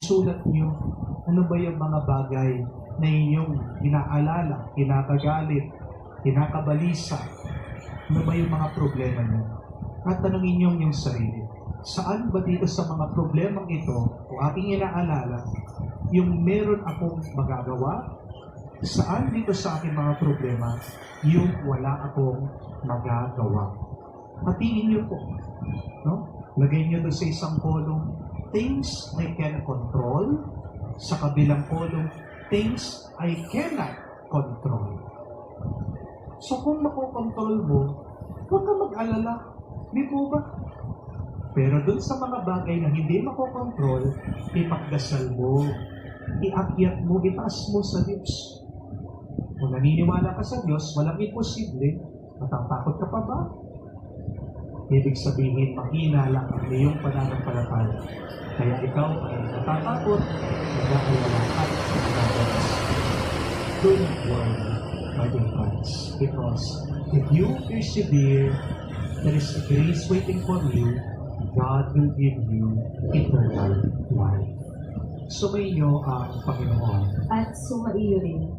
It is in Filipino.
Sulat niyo, ano ba yung mga bagay na inyong inaalala, kinakagalit, kinakabalisa? Ano ba yung mga problema niyo? At tanongin niyo yung sarili. Saan ba dito sa mga problemang ito o aking inaalala yung meron akong magagawa? Saan dito sa aking mga problema yung wala akong magagawa? Hatiin niyo po. No? Lagay niyo doon sa isang kolong, things I can control. Sa kabilang kolong, things I cannot control. So kung makokontrol mo, huwag ka mag-alala. Di po ba? Pero dun sa mga bagay na hindi makokontrol, ipagdasal mo, iakyat mo, itaas mo sa Diyos. Kung naniniwala ka sa Diyos, walang imposible. Matatakot ka pa ba? Ibig sabihin, mahina lang ang iyong pananampalataya. Kaya ikaw ay natatakot, nag-aalala at nag-aalas. Do not worry, my dear friends, because if you persevere, there is a grace waiting for you. God will give you eternal life. Sumainyo ang Panginoon. At sumaiyo rin.